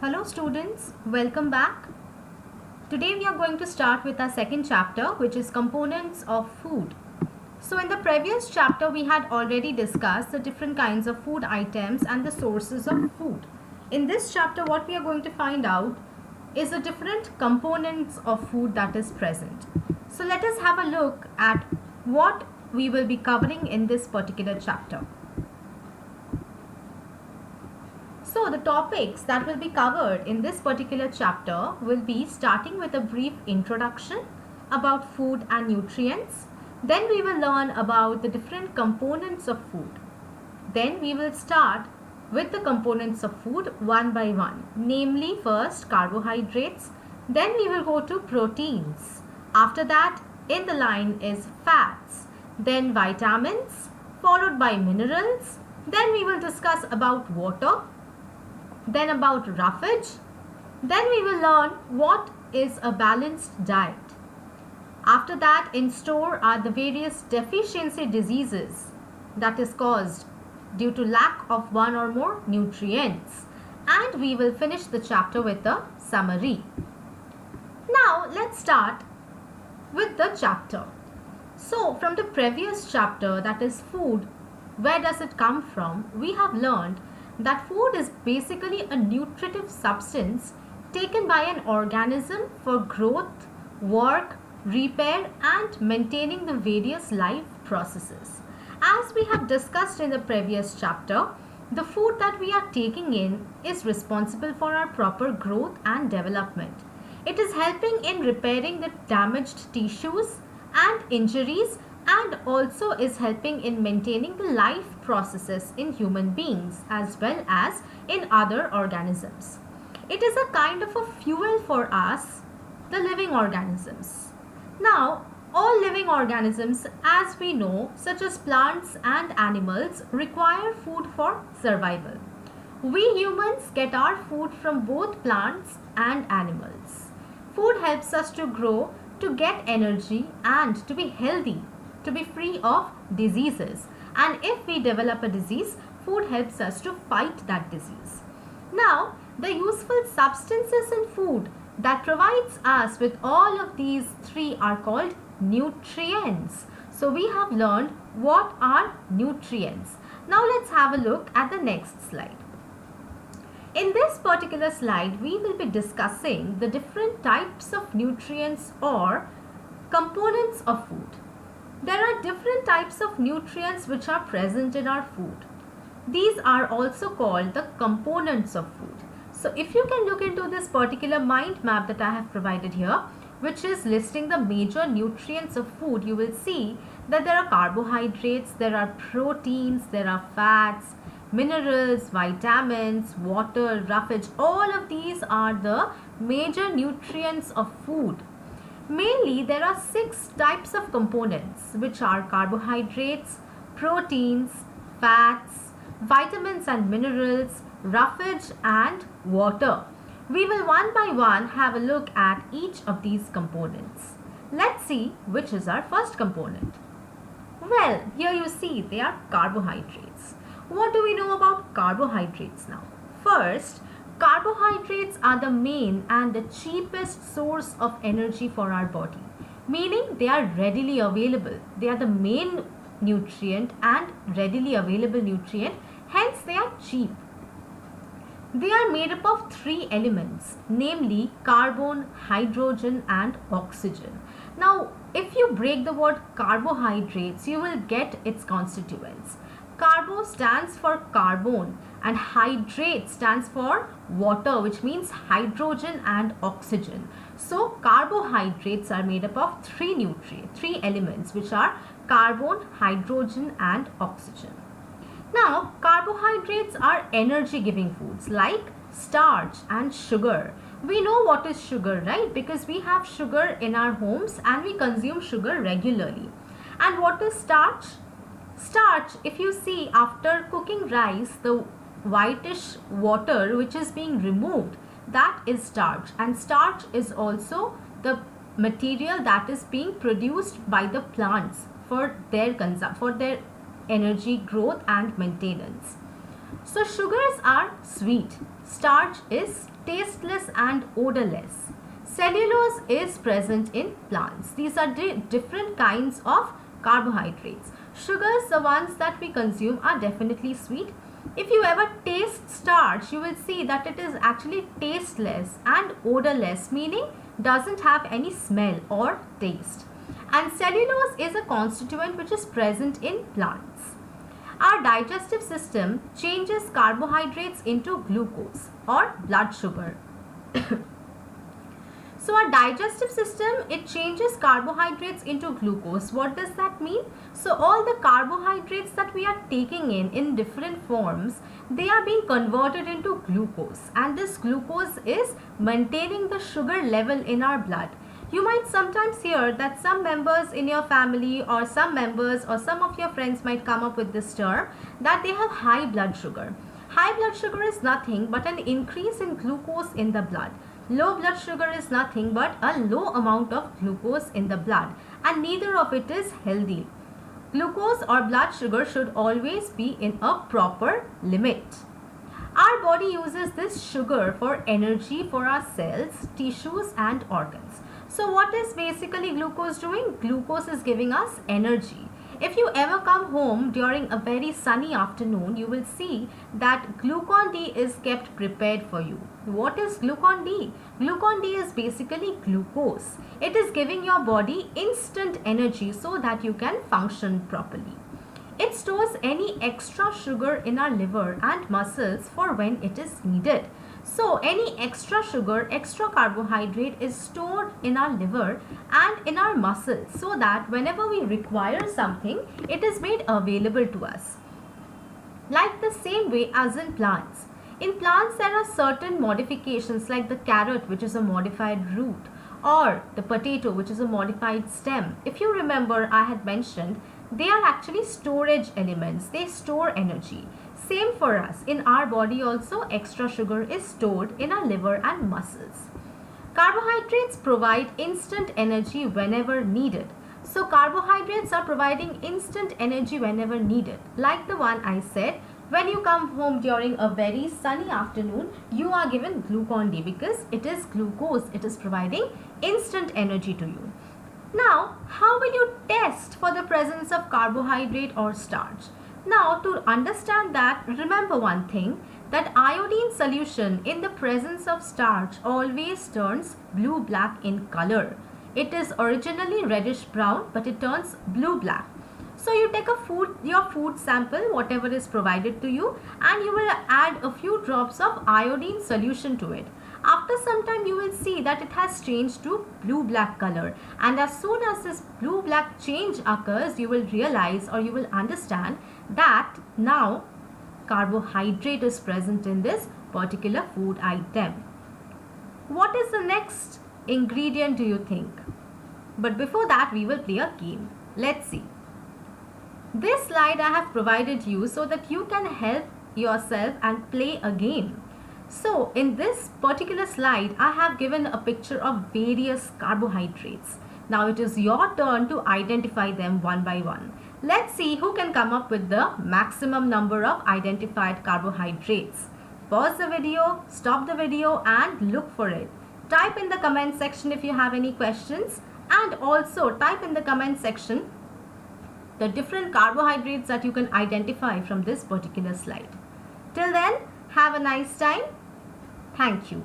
Hello students, welcome back. Today we are going to start with our second chapter, which is components of food. So in the previous chapter we had already discussed the different kinds of food items and the sources of food. In this chapter what we are going to find out is the different components of food that is present. So let us have a look at what we will be covering in this particular chapter. So the topics that will be covered in this particular chapter will be starting with a brief introduction about food and nutrients. Then we will learn about the different components of food. Then we will start with the components of food one by one. Namely, first carbohydrates. Then we will go to proteins. After that, in the line is fats. Then vitamins, followed by minerals. Then we will discuss about water. Then about roughage. Then we will learn what is a balanced diet. After that, in store are the various deficiency diseases that is caused due to lack of one or more nutrients. And we will finish the chapter with a summary. Now let's start with the chapter. So from the previous chapter, that is food, where does it come from? We have learned that food is basically a nutritive substance taken by an organism for growth, work, repair and maintaining the various life processes. As we have discussed in the previous chapter, the food that we are taking in is responsible for our proper growth and development. It is helping in repairing the damaged tissues and injuries, and also is helping in maintaining the life processes in human beings as well as in other organisms. It is a kind of a fuel for us, the living organisms. Now, all living organisms, as we know, such as plants and animals, require food for survival. We humans get our food from both plants and animals. Food helps us to grow, to get energy and to be healthy, to be free of diseases. And if we develop a disease, food helps us to fight that disease. Now, the useful substances in food that provides us with all of these three are called nutrients. So we have learned what are nutrients. Now let's have a look at the next slide. In this particular slide, we will be discussing the different types of nutrients or components of food. There are different types of nutrients which are present in our food. These are also called the components of food. So if you can look into this particular mind map that I have provided here, which is listing the major nutrients of food, you will see that there are carbohydrates, there are proteins, there are fats, minerals, vitamins, water, roughage. All of these are the major nutrients of food. Mainly, there are 6 types of components, which are carbohydrates, proteins, fats, vitamins and minerals, roughage and water. We will one by one have a look at each of these components. Let's see which is our first component. Well, here you see they are carbohydrates. What do we know about carbohydrates now? First, carbohydrates are the main and the cheapest source of energy for our body, meaning they are readily available. They are the main nutrient and readily available nutrient, hence they are cheap. They are made up of 3 elements, namely carbon, hydrogen and oxygen. Now, if you break the word carbohydrates, you will get its constituents. Carbo stands for carbon and hydrate stands for water, which means hydrogen and oxygen. So carbohydrates are made up of 3 elements, which are carbon, hydrogen and oxygen. Now, carbohydrates are energy giving foods like starch and sugar. We know what is sugar, right? Because we have sugar in our homes and we consume sugar regularly. And what is starch? Starch, if you see after cooking rice, the whitish water which is being removed, that is starch. And starch is also the material that is being produced by the plants for their energy growth and maintenance. So sugars are sweet, starch is tasteless and odorless. Cellulose is present in plants. These are different kinds of carbohydrates. Sugars, the ones that we consume, are definitely sweet. If you ever taste starch, you will see that it is actually tasteless and odorless, meaning doesn't have any smell or taste. And cellulose is a constituent which is present in plants. Our digestive system changes carbohydrates into glucose or blood sugar. So our digestive system, it changes carbohydrates into glucose. What does that mean? So all the carbohydrates that we are taking in different forms, they are being converted into glucose, and this glucose is maintaining the sugar level in our blood. You might sometimes hear that some members in your family or some members or some of your friends might come up with this term that they have high blood sugar. High blood sugar is nothing but an increase in glucose in the blood. Low blood sugar is nothing but a low amount of glucose in the blood, and neither of it is healthy. Glucose or blood sugar should always be in a proper limit. Our body uses this sugar for energy for our cells, tissues and organs. So what is basically glucose doing? Glucose is giving us energy. If you ever come home during a very sunny afternoon, you will see that Glucon-D is kept prepared for you. What is Glucon-D? Glucon-D is basically glucose. It is giving your body instant energy so that you can function properly. It stores any extra sugar in our liver and muscles for when it is needed. So any extra sugar, extra carbohydrate is stored in our liver and in our muscles so that whenever we require something, it is made available to us. Like the same way as in plants. In plants, there are certain modifications like the carrot, which is a modified root, or the potato, which is a modified stem. If you remember, I had mentioned they are actually storage elements. They store energy. Same for us. In our body also, extra sugar is stored in our liver and muscles. Carbohydrates provide instant energy whenever needed. So carbohydrates are providing instant energy whenever needed. Like the one I said, when you come home during a very sunny afternoon, you are given Glucon-D because it is glucose. It is providing instant energy to you. Now, how will you test for the presence of carbohydrate or starch? Now, to understand that, remember one thing, that iodine solution in the presence of starch always turns blue-black in color. It is originally reddish-brown, but it turns blue-black. So you take your food sample, whatever is provided to you, and you will add a few drops of iodine solution to it. After some time, you will see that it has changed to blue-black color. And as soon as this blue-black change occurs, you will realize or you will understand that now carbohydrate is present in this particular food item. What is the next ingredient, do you think? But before that, we will play a game. Let's see. This slide I have provided you so that you can help yourself and play a game. So in this particular slide, I have given a picture of various carbohydrates. Now it is your turn to identify them one by one. Let's see who can come up with the maximum number of identified carbohydrates. Pause the video, stop the video and look for it. Type in the comment section if you have any questions, and also type in the comment section the different carbohydrates that you can identify from this particular slide. Till then, have a nice time. Thank you.